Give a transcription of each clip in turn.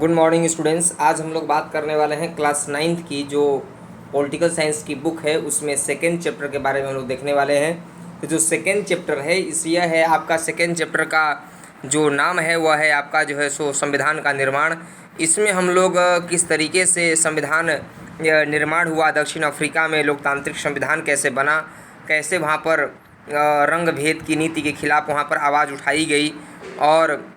Good morning students. आज हम लोग बात करने वाले हैं क्लास 9th की जो पॉलिटिकल साइंस की बुक है उसमें सेकेंड चैप्टर के बारे में हम लोग देखने वाले हैं। तो जो सेकेंड चैप्टर है यह है आपका सेकेंड चैप्टर का जो नाम है वह है आपका जो है सो संविधान का निर्माण। इसमें हम लोग किस तरीके से संविधान निर्माण हुआ, दक्षिण अफ्रीका में लोकतांत्रिक संविधान कैसे बना, कैसे वहाँ पर रंग भेद की नीति के खिलाफ वहाँ पर आवाज़ उठाई गई और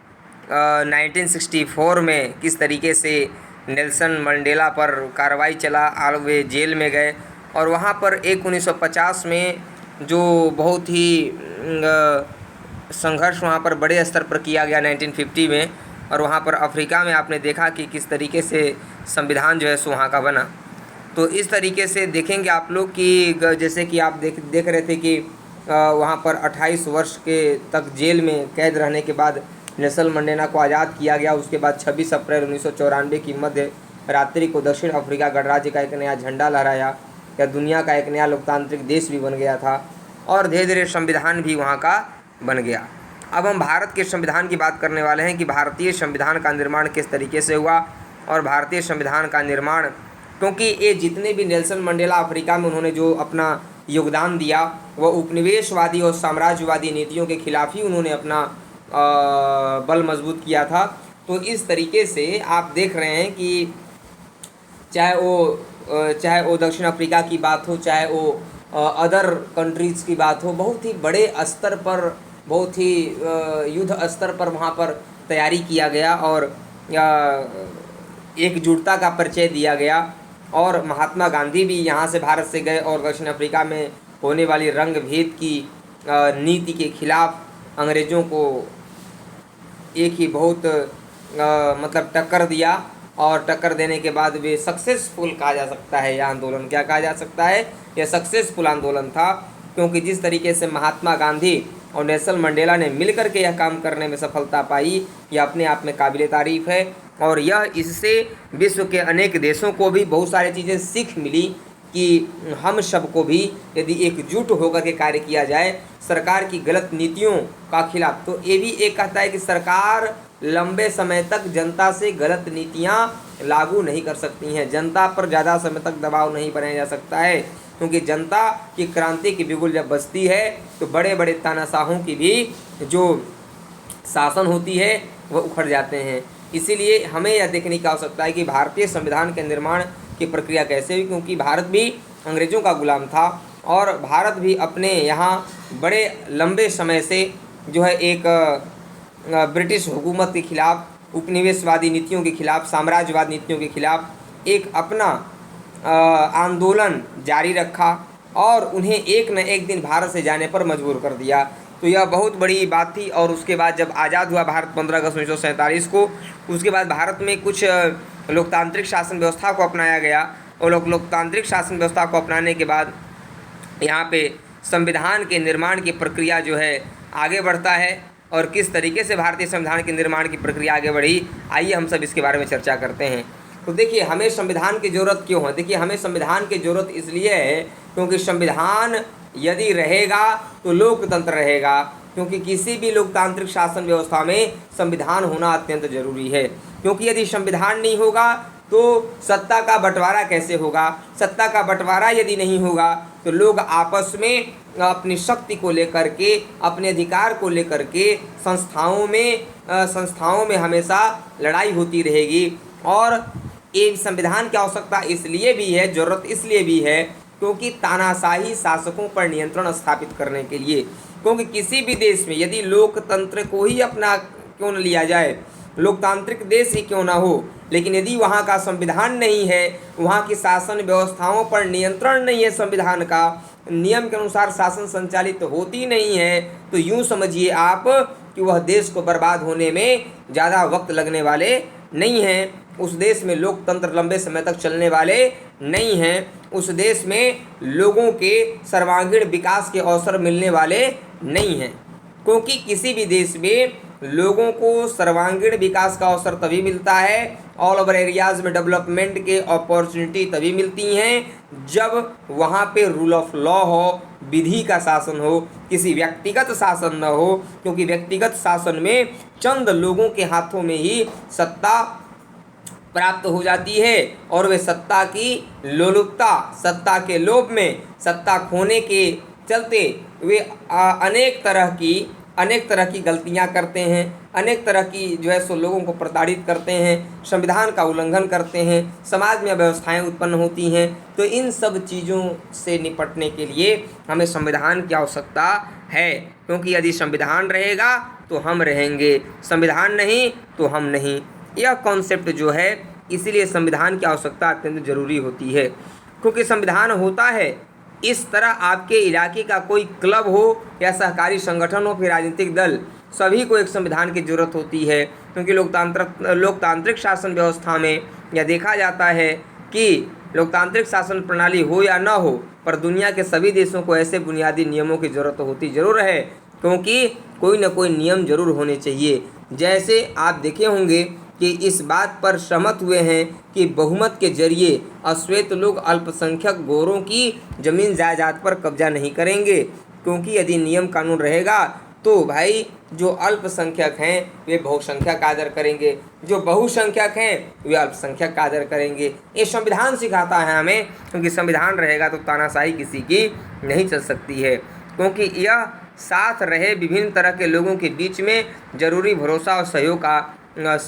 1964 में किस तरीके से नेल्सन मंडेला पर कार्रवाई चला और वे जेल में गए। और वहाँ पर एक 1950 में जो बहुत ही संघर्ष वहाँ पर बड़े स्तर पर किया गया 1950 में, और वहाँ पर अफ्रीका में आपने देखा कि किस तरीके से संविधान जो है सो वहाँ का बना। तो इस तरीके से देखेंगे आप लोग कि जैसे कि आप देख रहे थे कि वहाँ पर 28 वर्ष के तक जेल में कैद रहने के बाद नेल्सन मंडेला को आज़ाद किया गया। उसके बाद 26 अप्रैल 1994 की मध्य रात्रि को दक्षिण अफ्रीका गणराज्य का एक नया झंडा लहराया या दुनिया का एक नया लोकतांत्रिक देश भी बन गया था और धीरे धीरे संविधान भी वहाँ का बन गया। अब हम भारत के संविधान की बात करने वाले हैं कि भारतीय संविधान का निर्माण किस तरीके से हुआ। और भारतीय संविधान का निर्माण, क्योंकि ये जितने भी नेल्सन मंडेला अफ्रीका में उन्होंने जो अपना योगदान दिया वह उपनिवेशवादी और साम्राज्यवादी नीतियों के खिलाफ ही उन्होंने अपना बल मजबूत किया था। तो इस तरीके से आप देख रहे हैं कि चाहे वो दक्षिण अफ्रीका की बात हो, चाहे वो अदर कंट्रीज़ की बात हो, बहुत ही बड़े स्तर पर, बहुत ही युद्ध स्तर पर वहाँ पर तैयारी किया गया और एकजुटता का परिचय दिया गया। और महात्मा गांधी भी यहाँ से भारत से गए और दक्षिण अफ्रीका में होने वाली रंग भेद की नीति के खिलाफ अंग्रेज़ों को एक ही बहुत मतलब टक्कर दिया। और टक्कर देने के बाद वे सक्सेसफुल कहा जा सकता है, यह आंदोलन क्या कहा जा सकता है, यह सक्सेसफुल आंदोलन था। क्योंकि जिस तरीके से महात्मा गांधी और नेल्सन मंडेला ने मिलकर के यह काम करने में सफलता पाई, यह अपने आप में काबिल तारीफ़ है। और यह इससे विश्व के अनेक देशों को भी बहुत सारी चीज़ें सीख मिली कि हम सबको भी यदि एकजुट होकर के कार्य किया जाए सरकार की गलत नीतियों का खिलाफ। तो ये भी एक कहता है कि सरकार लंबे समय तक जनता से गलत नीतियां लागू नहीं कर सकती हैं, जनता पर ज़्यादा समय तक दबाव नहीं बनाया जा सकता है, क्योंकि जनता की क्रांति की बिगुल जब बजती है तो बड़े बड़े तानाशाहों की भी जो शासन होती है वह उखड़ जाते हैं। इसीलिए हमें यह देखने की आवश्यकता है कि भारतीय संविधान के निर्माण की प्रक्रिया कैसे हुई, क्योंकि भारत भी अंग्रेज़ों का गुलाम था और भारत भी अपने यहाँ बड़े लंबे समय से जो है एक ब्रिटिश हुकूमत के खिलाफ, उपनिवेशवादी नीतियों के खिलाफ, साम्राज्यवाद नीतियों के खिलाफ एक अपना आंदोलन जारी रखा और उन्हें एक न एक दिन भारत से जाने पर मजबूर कर दिया। तो यह बहुत बड़ी बात थी। और उसके बाद जब आज़ाद हुआ भारत 15 अगस्त 1947 को, उसके बाद भारत में कुछ लोकतांत्रिक शासन व्यवस्था को अपनाया गया और लोकतांत्रिक शासन व्यवस्था को अपनाने के बाद यहाँ पे संविधान के निर्माण की प्रक्रिया जो है आगे बढ़ता है। और किस तरीके से भारतीय संविधान के निर्माण की प्रक्रिया आगे बढ़ी, आइए हम सब इसके बारे में चर्चा करते हैं। तो देखिए, हमें संविधान की ज़रूरत क्यों है? देखिए, हमें संविधान की ज़रूरत इसलिए है क्योंकि संविधान यदि रहेगा तो लोकतंत्र रहेगा, क्योंकि किसी भी लोकतांत्रिक शासन व्यवस्था में संविधान होना अत्यंत जरूरी है। क्योंकि यदि संविधान नहीं होगा तो सत्ता का बंटवारा कैसे होगा? सत्ता का बंटवारा यदि नहीं होगा तो लोग आपस में अपनी शक्ति को लेकर के, अपने अधिकार को लेकर के संस्थाओं में हमेशा लड़ाई होती रहेगी। और ये संविधान की आवश्यकता इसलिए भी है, ज़रूरत इसलिए भी है क्योंकि तानाशाही शासकों पर नियंत्रण स्थापित करने के लिए। क्योंकि किसी भी देश में यदि लोकतंत्र को ही अपना क्यों न लिया जाए, लोकतांत्रिक देश ही क्यों ना हो, लेकिन यदि वहाँ का संविधान नहीं है, वहाँ की शासन व्यवस्थाओं पर नियंत्रण नहीं है, संविधान का नियम के अनुसार शासन संचालित होती नहीं है, तो यूँ समझिए आप कि वह देश को बर्बाद होने में ज़्यादा वक्त लगने वाले नहीं हैं। उस देश में लोकतंत्र लंबे समय तक चलने वाले नहीं हैं। उस देश में लोगों के सर्वांगीण विकास के अवसर मिलने वाले नहीं हैं। क्योंकि किसी भी देश में लोगों को सर्वांगीण विकास का अवसर तभी मिलता है, ऑल ओवर एरियाज़ में डेवलपमेंट के अपॉर्चुनिटी तभी मिलती हैं जब वहाँ पे रूल ऑफ लॉ हो, विधि का शासन हो, किसी व्यक्तिगत शासन न हो। क्योंकि व्यक्तिगत शासन में चंद लोगों के हाथों में ही सत्ता प्राप्त हो जाती है और वे सत्ता की लोलुपता, सत्ता के लोभ में, सत्ता खोने के चलते वे अनेक तरह की गलतियां करते हैं, अनेक तरह की जो है सो लोगों को प्रताड़ित करते हैं, संविधान का उल्लंघन करते हैं, समाज में अव्यवस्थाएं उत्पन्न होती हैं। तो इन सब चीज़ों से निपटने के लिए हमें संविधान की आवश्यकता है, क्योंकि यदि संविधान रहेगा तो हम रहेंगे, संविधान नहीं तो हम नहीं। यह कॉन्सेप्ट जो है, इसीलिए संविधान की आवश्यकता अत्यंत जरूरी होती है, क्योंकि संविधान होता है इस तरह आपके इलाके का कोई क्लब हो या सहकारी संगठन हो, फिर राजनीतिक दल, सभी को एक संविधान की जरूरत होती है। क्योंकि लोकतांत्रिक शासन व्यवस्था में यह देखा जाता है कि लोकतांत्रिक शासन प्रणाली हो या न हो, पर दुनिया के सभी देशों को ऐसे बुनियादी नियमों की जरूरत होती जरूर है, क्योंकि कोई न कोई नियम जरूर होने चाहिए। जैसे आप देखे होंगे कि इस बात पर सहमत हुए हैं कि बहुमत के जरिए अश्वेत लोग अल्पसंख्यक गोरों की जमीन जायदाद पर कब्जा नहीं करेंगे, क्योंकि यदि नियम कानून रहेगा तो भाई जो अल्पसंख्यक हैं वे बहुसंख्यक का आदर करेंगे, जो बहुसंख्यक हैं वे अल्पसंख्यक का आदर करेंगे। ये संविधान सिखाता है हमें, क्योंकि संविधान रहेगा तो तानाशाही किसी की नहीं चल सकती है, क्योंकि यह साथ रहे विभिन्न तरह के लोगों के बीच में जरूरी भरोसा और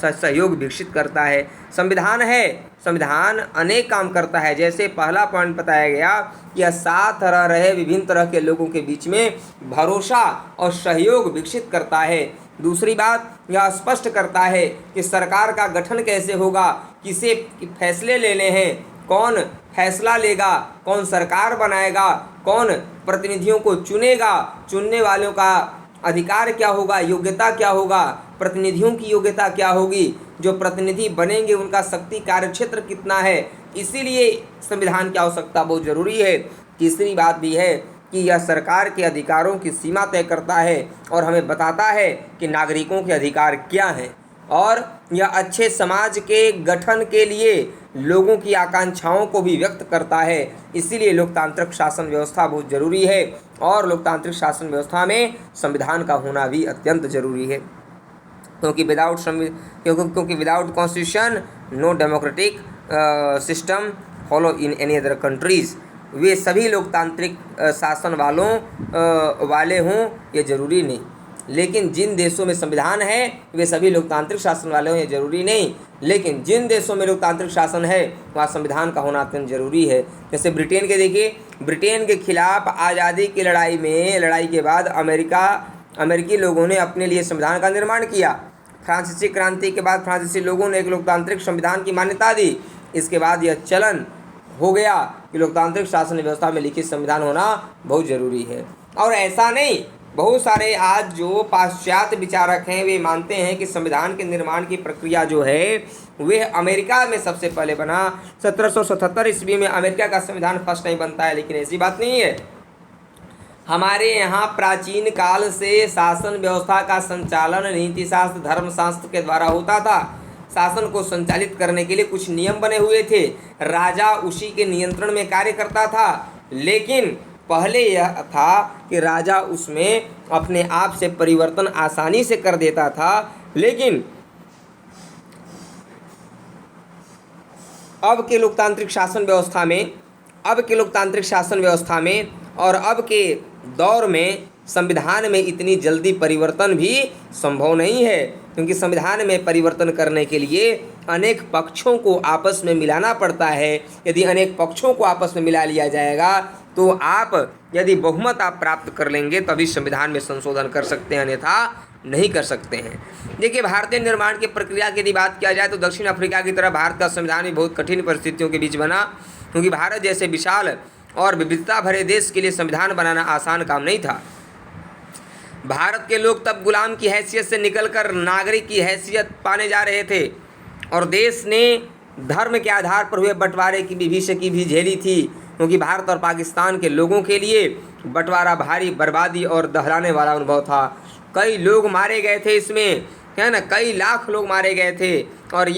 सहयोग विकसित करता है। संविधान है, संविधान अनेक काम करता है। जैसे पहला पॉइंट बताया गया कि यह साथ रहे विभिन्न तरह के लोगों के बीच में भरोसा और सहयोग विकसित करता है। दूसरी बात, यह स्पष्ट करता है कि सरकार का गठन कैसे होगा, किसे फैसले लेने हैं, कौन फैसला लेगा, कौन सरकार बनाएगा, कौन प्रतिनिधियों को चुनेगा, चुनने वालों का अधिकार क्या होगा, योग्यता क्या होगा, प्रतिनिधियों की योग्यता क्या होगी, जो प्रतिनिधि बनेंगे उनका शक्ति कार्यक्षेत्र कितना है। इसीलिए संविधान की आवश्यकता बहुत जरूरी है। तीसरी बात भी है कि यह सरकार के अधिकारों की सीमा तय करता है और हमें बताता है कि नागरिकों के अधिकार क्या हैं, और यह अच्छे समाज के गठन के लिए लोगों की आकांक्षाओं को भी व्यक्त करता है। इसीलिए लोकतांत्रिक शासन व्यवस्था बहुत जरूरी है, और लोकतांत्रिक शासन व्यवस्था में संविधान का होना भी अत्यंत जरूरी है, क्योंकि without constitution no democratic system follow in any other countries. वे सभी लोकतांत्रिक शासन वाले हों ये जरूरी नहीं, लेकिन जिन देशों में संविधान है वे सभी लोकतांत्रिक शासन वाले हों ये जरूरी नहीं, लेकिन जिन देशों में लोकतांत्रिक शासन है वहाँ संविधान का होना अत्यंत जरूरी है। जैसे ब्रिटेन के देखिए, ब्रिटेन के खिलाफ आज़ादी की लड़ाई के बाद अमेरिकी लोगों ने अपने लिए संविधान का निर्माण किया। फ्रांसीसी क्रांति के बाद फ्रांसीसी लोगों ने एक लोकतांत्रिक संविधान की मान्यता दी। इसके बाद यह चलन हो गया कि लोकतांत्रिक शासन व्यवस्था में लिखित संविधान होना बहुत ज़रूरी है। और ऐसा नहीं, बहुत सारे आज जो पाश्चात्य विचारक हैं वे मानते हैं कि संविधान के निर्माण की प्रक्रिया जो है वे अमेरिका में सबसे पहले बना। 1777 ईस्वी में अमेरिका का संविधान फर्स्ट टाइम बनता है, लेकिन ऐसी बात नहीं है। हमारे यहाँ प्राचीन काल से शासन व्यवस्था का संचालन नीति शास्त्र, धर्मशास्त्र के द्वारा होता था। शासन को संचालित करने के लिए कुछ नियम बने हुए थे, राजा उसी के नियंत्रण में कार्य करता था। लेकिन पहले यह था कि राजा उसमें अपने आप से परिवर्तन आसानी से कर देता था, लेकिन अब के लोकतांत्रिक शासन व्यवस्था में और अब के दौर में संविधान में इतनी जल्दी परिवर्तन भी संभव नहीं है, क्योंकि संविधान में परिवर्तन करने के लिए अनेक पक्षों को आपस में मिलाना पड़ता है। यदि अनेक पक्षों को आपस में मिला लिया जाएगा तो आप यदि बहुमत आप प्राप्त कर लेंगे तभी संविधान में संशोधन कर सकते हैं, अन्यथा नहीं कर सकते हैं। देखिए, भारतीय निर्माण की प्रक्रिया की यदि बात किया जाए तो दक्षिण अफ्रीका की तरह भारत का संविधान भी बहुत कठिन परिस्थितियों के बीच बना, क्योंकि भारत जैसे विशाल और विविधता भरे देश के लिए संविधान बनाना आसान काम नहीं था। भारत के लोग तब गुलाम की हैसियत से निकलकर नागरिक की हैसियत पाने जा रहे थे, और देश ने धर्म के आधार पर हुए बंटवारे की विभीषिकी भी झेली थी, क्योंकि भारत और पाकिस्तान के लोगों के लिए बंटवारा भारी बर्बादी और दहलाने वाला अनुभव था। कई लोग मारे गए थे इसमें, है ना, कई लाख लोग मारे गए थे, और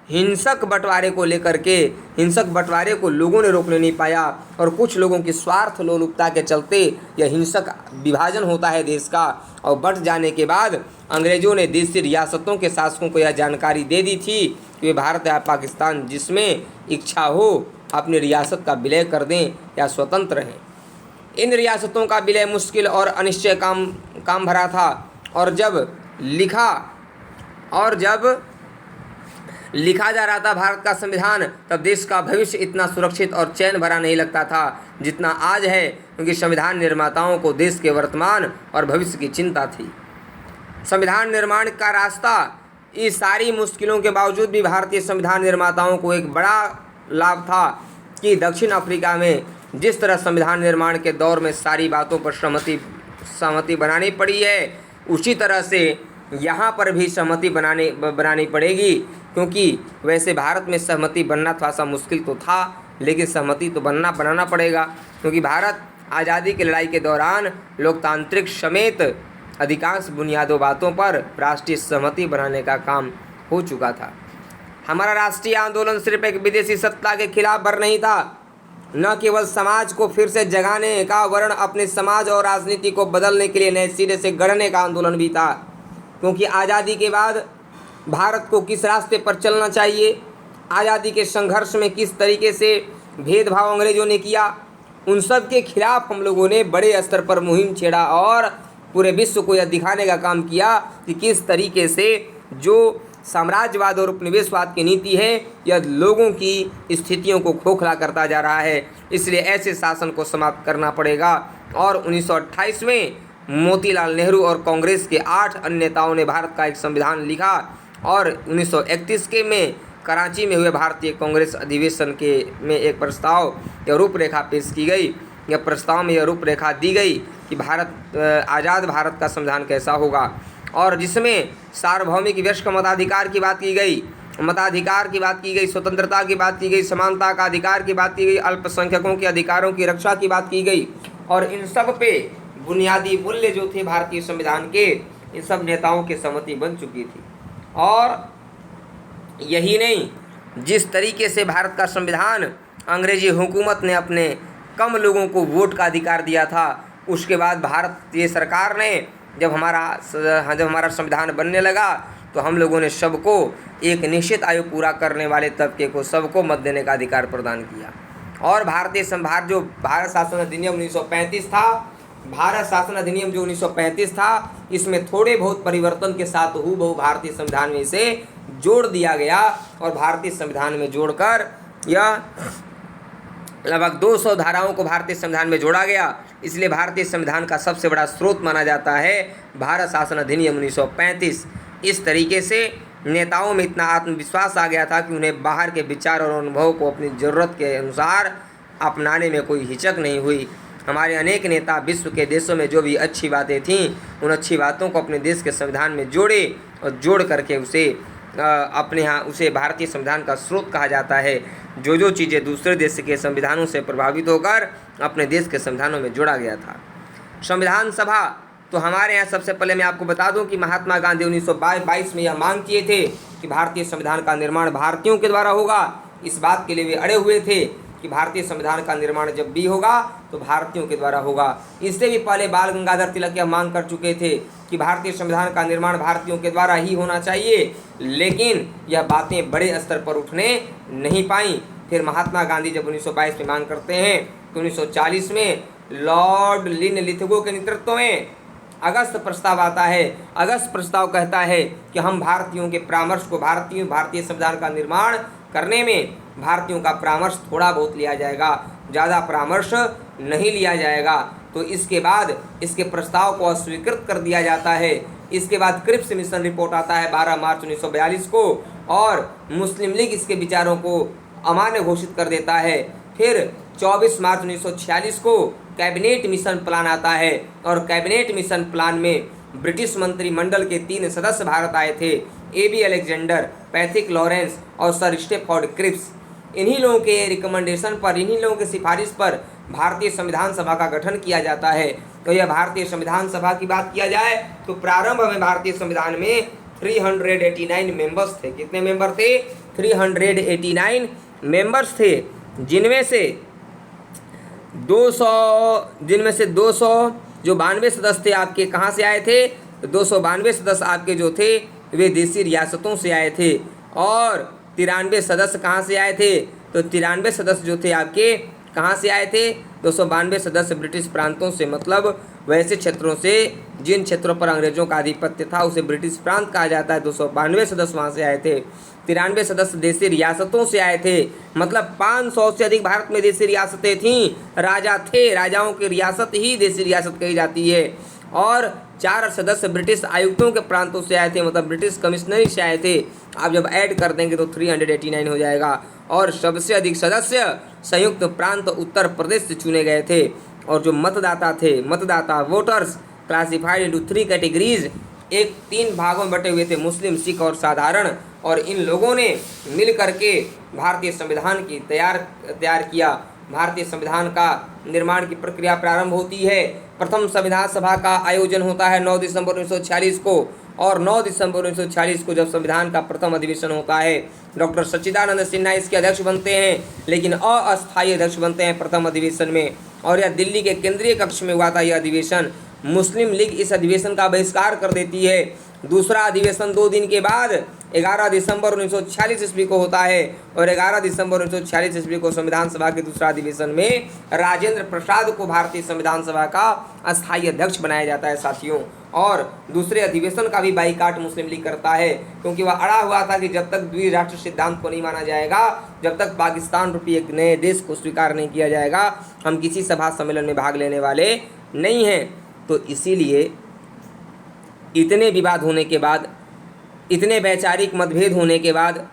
हिंसक बंटवारे को लेकर के, हिंसक बंटवारे को लोगों ने रोकने नहीं पाया और कुछ लोगों की स्वार्थ लोलुपता के चलते यह हिंसक विभाजन होता है देश का। और बंट जाने के बाद अंग्रेज़ों ने देश की रियासतों के शासकों को यह जानकारी दे दी थी कि वे भारत या पाकिस्तान जिसमें इच्छा हो अपनी रियासत का विलय कर दें या स्वतंत्र रहें। इन रियासतों का विलय मुश्किल और अनिश्चय काम भरा था और जब लिखा जा रहा था भारत का संविधान, तब देश का भविष्य इतना सुरक्षित और चैन भरा नहीं लगता था जितना आज है, क्योंकि संविधान निर्माताओं को देश के वर्तमान और भविष्य की चिंता थी। संविधान निर्माण का रास्ता, इस सारी मुश्किलों के बावजूद भी भारतीय संविधान निर्माताओं को एक बड़ा लाभ था कि दक्षिण अफ्रीका में जिस तरह संविधान निर्माण के दौर में सारी बातों पर सहमति बनानी पड़ी है, उसी तरह से यहाँ पर भी सहमति बनानी पड़ेगी, क्योंकि वैसे भारत में सहमति बनना थोड़ा सा मुश्किल तो था, लेकिन सहमति तो बनाना पड़ेगा, क्योंकि भारत आज़ादी की लड़ाई के दौरान लोकतांत्रिक समेत अधिकांश बुनियादों बातों पर राष्ट्रीय सहमति बनाने का काम हो चुका था। हमारा राष्ट्रीय आंदोलन सिर्फ एक विदेशी सत्ता के खिलाफ भर नहीं था, न केवल समाज को फिर से जगाने का, वरन अपने समाज और राजनीति को बदलने के लिए नए सिरे से गढ़ने का आंदोलन भी था। क्योंकि आज़ादी के बाद भारत को किस रास्ते पर चलना चाहिए, आज़ादी के संघर्ष में किस तरीके से भेदभाव अंग्रेज़ों ने किया, उन सब के खिलाफ हम लोगों ने बड़े स्तर पर मुहिम छेड़ा और पूरे विश्व को यह दिखाने का काम किया कि किस तरीके से जो साम्राज्यवाद और उपनिवेशवाद की नीति है यह लोगों की स्थितियों को खोखला करता जा रहा है। इसलिए ऐसे शासन को समाप्त करना पड़ेगा। और 1928 में मोतीलाल नेहरू और कांग्रेस के 8 अन्य नेताओं ने भारत का एक संविधान लिखा और 1931 के में कराची में हुए भारतीय कांग्रेस अधिवेशन में एक प्रस्ताव या रूपरेखा पेश की गई। यह प्रस्ताव में यह रूपरेखा दी गई कि आज़ाद भारत का संविधान कैसा होगा, और जिसमें सार्वभौमिक वयस्क मताधिकार की बात की गई, स्वतंत्रता की बात की गई, समानता का अधिकार की बात की गई, अल्पसंख्यकों के अधिकारों की रक्षा की बात की गई। और इन सब पे बुनियादी मूल्य जो थे भारतीय संविधान के, इन सब नेताओं की सहमति बन चुकी थी। और यही नहीं, जिस तरीके से भारत का संविधान अंग्रेजी हुकूमत ने अपने कम लोगों को वोट का अधिकार दिया था, उसके बाद भारतीय सरकार ने जब हमारा संविधान बनने लगा तो हम लोगों ने सबको एक निश्चित आयु पूरा करने वाले तबके को सबको मत देने का अधिकार प्रदान किया। और भारत शासन अधिनियम 1935 था, भारत शासन अधिनियम जो 1935 था, इसमें थोड़े बहुत परिवर्तन के साथ हूबहू भारतीय संविधान में इसे जोड़ दिया गया और भारतीय संविधान में जोड़कर यह लगभग 200 धाराओं को भारतीय संविधान में जोड़ा गया। इसलिए भारतीय संविधान का सबसे बड़ा स्रोत माना जाता है भारत शासन अधिनियम 1935। इस तरीके से नेताओं में इतना आत्मविश्वास आ गया था कि उन्हें बाहर के विचार और अनुभव को अपनी ज़रूरत के अनुसार अपनाने में कोई हिचक नहीं हुई। हमारे अनेक नेता विश्व के देशों में जो भी अच्छी बातें थीं, उन अच्छी बातों को अपने देश के संविधान में जोड़े और जोड़ करके उसे अपने यहाँ उसे भारतीय संविधान का स्रोत कहा जाता है। जो चीज़ें दूसरे देश के संविधानों से प्रभावित होकर अपने देश के संविधानों में जोड़ा गया था। संविधान सभा, तो हमारे यहाँ सबसे पहले मैं आपको बता दूं कि महात्मा गांधी 1922 में यह मांग किए थे कि भारतीय संविधान का निर्माण भारतीयों के द्वारा होगा। इस बात के लिए वे अड़े हुए थे कि भारतीय संविधान का निर्माण जब भी होगा तो भारतीयों के द्वारा होगा। इससे भी पहले बाल गंगाधर तिलक यह मांग कर चुके थे कि भारतीय संविधान का निर्माण भारतीयों के द्वारा ही होना चाहिए, लेकिन यह बातें बड़े स्तर पर उठने नहीं पाई। फिर महात्मा गांधी जब 1922 में मांग करते हैं तो 1940 में लॉर्ड लिथगो के नेतृत्व में अगस्त प्रस्ताव आता है। अगस्त प्रस्ताव कहता है कि हम भारतीयों के परामर्श को भारतीय संविधान का निर्माण करने में भारतीयों का परामर्श थोड़ा बहुत लिया जाएगा, ज़्यादा परामर्श नहीं लिया जाएगा। तो इसके बाद इसके प्रस्ताव को अस्वीकृत कर दिया जाता है। इसके बाद क्रिप्स मिशन रिपोर्ट आता है 12 मार्च 1942 को और मुस्लिम लीग इसके विचारों को अमान्य घोषित कर देता है। फिर 24 मार्च 1946 को कैबिनेट मिशन प्लान आता है और कैबिनेट मिशन प्लान में ब्रिटिश मंत्रिमंडल के 3 सदस्य भारत आए थे, AB अलेक्जेंडर, पैथिक लॉरेंस और सर स्टेफोर्ड क्रिप्स। इन्हीं लोगों के रिकमेंडेशन पर, इन्हीं लोगों की सिफारिश पर भारतीय संविधान सभा का गठन किया जाता है। तो यह भारतीय संविधान सभा की बात किया जाए तो प्रारंभ में भारतीय संविधान में 389 मेंबर्स थे। कितने मेंबर थे? 389 मेंबर्स थे, जिनमें से 200 जो 92 सदस्य थे आपके कहाँ से आए थे, 292 सदस्य आपके जो थे वे देशी रियासतों से आए थे, और 93 सदस्य कहाँ से आए थे, तो 93 सदस्य जो थे आपके कहाँ से आए थे, 292 सदस्य ब्रिटिश प्रांतों से, मतलब वैसे क्षेत्रों से जिन क्षेत्रों पर अंग्रेजों का आधिपत्य था उसे ब्रिटिश प्रांत कहा जाता है। 292 सदस्य वहाँ से आए थे। 93 सदस्य देशी रियासतों से आए थे, मतलब 500 से अधिक भारत में देशी रियासतें थीं, राजा थे, राजाओं की रियासत ही देशी रियासत कही जाती है। और 4 सदस्य ब्रिटिश आयुक्तों के प्रांतों से आए थे, मतलब ब्रिटिश कमिश्नरी से आए थे। आप जब ऐड कर देंगे तो 389 हो जाएगा। और सबसे अधिक सदस्य संयुक्त प्रांत उत्तर प्रदेश से चुने गए थे। और जो मतदाता वोटर्स क्लासिफाइड इनटू 3 कैटेगरीज, 3 भागों में बटे हुए थे, मुस्लिम, सिख और साधारण। और इन लोगों ने मिल करके भारतीय संविधान की तैयार किया। भारतीय संविधान का निर्माण की प्रक्रिया प्रारंभ होती है। प्रथम संविधान सभा का आयोजन होता है 9 दिसंबर 1946 को, और 9 दिसंबर 1946 को जब संविधान का प्रथम अधिवेशन होता है, डॉक्टर सच्चिदानंद सिन्हा इसके अध्यक्ष बनते हैं, लेकिन अस्थायी अध्यक्ष बनते हैं प्रथम अधिवेशन में। और यह दिल्ली के केंद्रीय कक्ष में हुआ था यह अधिवेशन। मुस्लिम लीग इस अधिवेशन का बहिष्कार कर देती है। दूसरा अधिवेशन 2 दिन के बाद 11 दिसंबर 1946 ईस्वी को होता है, और 11 दिसंबर 1946 ईस्वी को संविधान सभा के दूसरा अधिवेशन में राजेंद्र प्रसाद को भारतीय संविधान सभा का अस्थायी अध्यक्ष बनाया जाता है साथियों। और दूसरे अधिवेशन का भी बाइकाट मुस्लिम लीग करता है, क्योंकि वह अड़ा हुआ था कि जब तक द्विराष्ट्र सिद्धांत को नहीं माना जाएगा, जब तक पाकिस्तान रूपी एक नए देश को स्वीकार नहीं किया जाएगा, हम किसी सभा सम्मेलन में भाग लेने वाले नहीं हैं। तो इसीलिए इतने विवाद होने के बाद, इतने वैचारिक मतभेद होने के बाद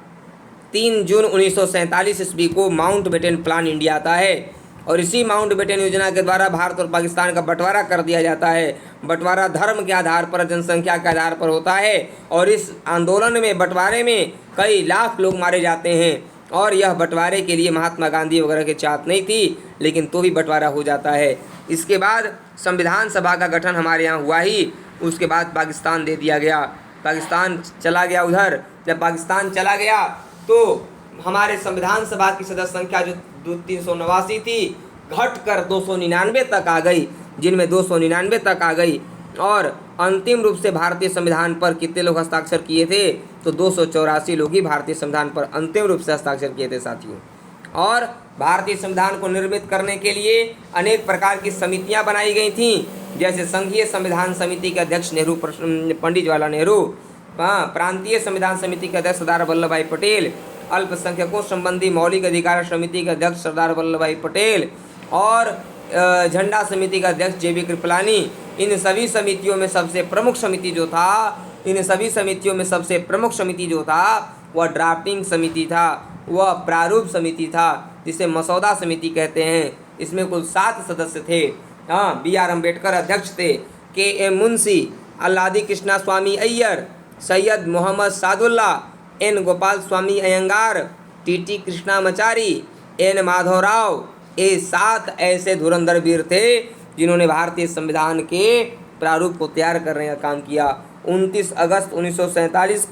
3 जून 1947 ईस्वी को माउंटबेटन प्लान इंडिया आता है। और इसी माउंटबेटन योजना के द्वारा भारत और पाकिस्तान का बंटवारा कर दिया जाता है। बंटवारा धर्म के आधार पर, जनसंख्या के आधार पर होता है। और इस आंदोलन में, बंटवारे में कई लाख लोग मारे जाते हैं। और यह बंटवारे के लिए महात्मा गांधी वगैरह की चाहत नहीं थी, लेकिन तो भी बंटवारा हो जाता है। इसके बाद संविधान सभा का गठन हमारे यहाँ हुआ ही, उसके बाद पाकिस्तान दे दिया गया। पाकिस्तान चला गया उधर। जब पाकिस्तान चला गया तो हमारे संविधान सभा की सदस्य संख्या जो 389 थी, घटकर 299 तक आ गई, जिनमें 299 तक आ गई। और अंतिम रूप से भारतीय संविधान पर कितने लोग हस्ताक्षर किए थे, तो 284 लोग ही भारतीय संविधान पर अंतिम रूप से हस्ताक्षर किए थे साथियों। और भारतीय संविधान को निर्मित करने के लिए अनेक प्रकार की समितियां बनाई गई थीं, जैसे संघीय संविधान समिति के अध्यक्ष पंडित जवाहरलाल नेहरू, प्रांतीय संविधान समिति के अध्यक्ष सरदार वल्लभ भाई पटेल, अल्पसंख्यकों संबंधी मौलिक अधिकार समिति के अध्यक्ष सरदार वल्लभ भाई पटेल, और झंडा समिति का अध्यक्ष JB कृपलानी। इन सभी समितियों में सबसे प्रमुख समिति जो था वह ड्राफ्टिंग समिति था, वह प्रारूप समिति था, जिसे मसौदा समिति कहते हैं। इसमें कुल 7 सदस्य थे। BR अम्बेडकर अध्यक्ष थे, KM मुंशी, अल्लादी कृष्णा स्वामी Iyer, Syed Mohammad Sadulla, N Gopal Swami Iyengar, TT Krishnamachari, N Madhavrao. ये 7 ऐसे धुरंधर वीर थे जिन्होंने भारतीय संविधान के प्रारूप को तैयार करने का काम किया। 29 अगस्त 1947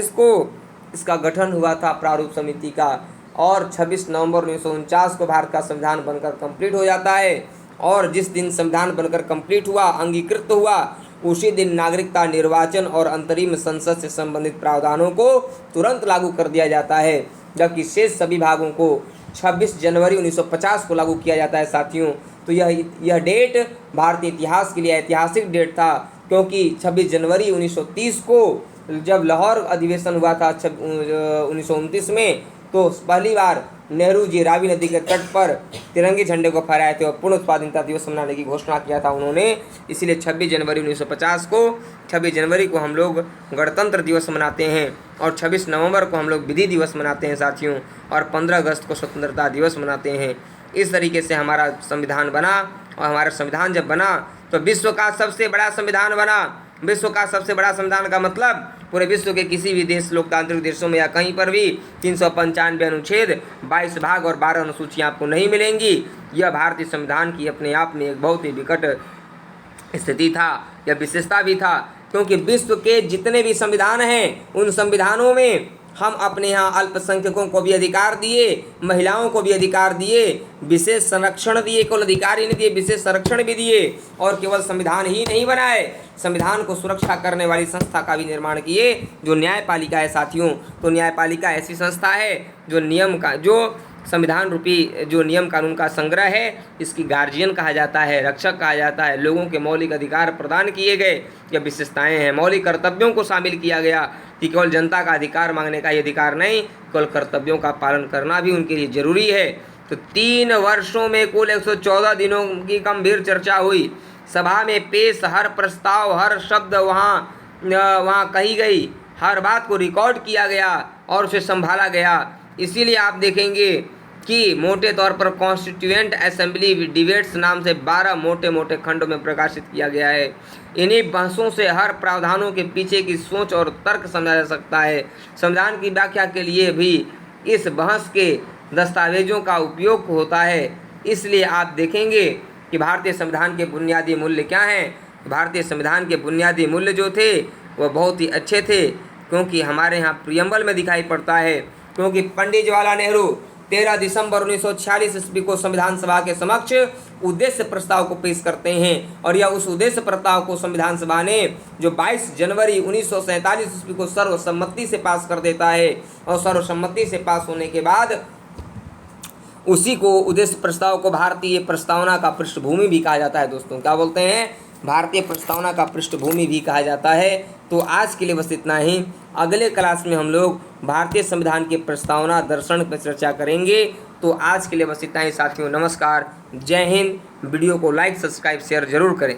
को इसका गठन हुआ था प्रारूप समिति का, और 26 नवंबर 1949 को भारत का संविधान बनकर कंप्लीट हो जाता है। और जिस दिन संविधान बनकर कंप्लीट हुआ, अंगीकृत हुआ, उसी दिन नागरिकता, निर्वाचन और अंतरिम संसद से संबंधित प्रावधानों को तुरंत लागू कर दिया जाता है, जबकि शेष सभी भागों को 26 जनवरी 1950 को लागू किया जाता है साथियों। तो यह डेट भारतीय इतिहास के लिए ऐतिहासिक डेट था, क्योंकि 26 जनवरी 1930 को जब लाहौर अधिवेशन हुआ था 1929 में, तो पहली बार नेहरू जी रावी नदी के तट पर तिरंगे झंडे को फहराए थे और पूर्ण स्वाधीनता दिवस मनाने की घोषणा किया था उन्होंने। इसीलिए 26 जनवरी 1950 को, 26 जनवरी को हम लोग गणतंत्र दिवस मनाते हैं, और 26 नवंबर को हम लोग विधि दिवस मनाते हैं साथियों, और 15 अगस्त को स्वतंत्रता दिवस मनाते हैं। इस तरीके से हमारा संविधान बना। और हमारा संविधान जब बना तो विश्व का सबसे बड़ा संविधान बना। विश्व का सबसे बड़ा संविधान का मतलब पूरे विश्व के किसी भी देश, लोकतांत्रिक देशों में या कहीं पर भी 395 अनुच्छेद, 22 भाग और 12 अनुसूचियाँ आपको नहीं मिलेंगी। यह भारतीय संविधान की अपने आप में एक बहुत ही विकट स्थिति था, यह विशेषता भी था क्योंकि विश्व के जितने भी संविधान हैं उन संविधानों में हम अपने यहाँ अल्पसंख्यकों को भी अधिकार दिए, महिलाओं को भी अधिकार दिए, विशेष संरक्षण दिए, केवल अधिकार ही नहीं दिए, विशेष संरक्षण भी दिए। और केवल संविधान ही नहीं बनाए, संविधान को सुरक्षा करने वाली संस्था का भी निर्माण किए, जो न्यायपालिका है साथियों। तो न्यायपालिका ऐसी संस्था है जो संविधान रूपी जो नियम कानून का संग्रह है, इसकी गार्जियन कहा जाता है, रक्षक कहा जाता है। लोगों के मौलिक अधिकार प्रदान किए गए, यह विशेषताएं हैं। मौलिक कर्तव्यों को शामिल किया गया कि केवल जनता का अधिकार मांगने का ही अधिकार नहीं, केवल कर्तव्यों का पालन करना भी उनके लिए जरूरी है। तो 3 वर्षों में कुल 114 दिनों की गंभीर चर्चा हुई। सभा में पेश हर प्रस्ताव, हर शब्द वहाँ कही गई, हर बात को रिकॉर्ड किया गया और उसे संभाला गया। इसीलिए आप देखेंगे कि मोटे तौर पर कॉन्स्टिट्यूएंट असेंबली डिबेट्स नाम से 12 मोटे मोटे खंडों में प्रकाशित किया गया है। इन्हीं बहसों से हर प्रावधानों के पीछे की सोच और तर्क समझा जा सकता है। संविधान की व्याख्या के लिए भी इस बहस के दस्तावेजों का उपयोग होता है। इसलिए आप देखेंगे कि भारतीय संविधान के बुनियादी मूल्य क्या हैं। भारतीय संविधान के बुनियादी मूल्य जो थे वह बहुत ही अच्छे थे, क्योंकि हमारे यहाँ प्रियम्बल में दिखाई पड़ता है। क्योंकि पंडित जवाहरलाल नेहरू 13 दिसंबर 1946 ईस्वी को संविधान सभा के समक्ष उद्देश्य प्रस्ताव को पेश करते हैं, और यह उस उद्देश्य प्रस्ताव को संविधान सभा ने जो 22 जनवरी 1947 ईस्वी को सर्वसम्मति से पास कर देता है। और सर्वसम्मति से पास होने के बाद उसी को उद्देश्य प्रस्ताव को भारतीय प्रस्तावना का पृष्ठभूमि भी कहा जाता है। दोस्तों क्या बोलते हैं, भारतीय प्रस्तावना का पृष्ठभूमि भी कहा जाता है। तो आज के लिए बस इतना ही। अगले क्लास में हम लोग भारतीय संविधान के प्रस्तावना दर्शन पर चर्चा करेंगे। तो आज के लिए बस इतना ही साथियों, नमस्कार, जय हिंद। वीडियो को लाइक, सब्सक्राइब, शेयर जरूर करें।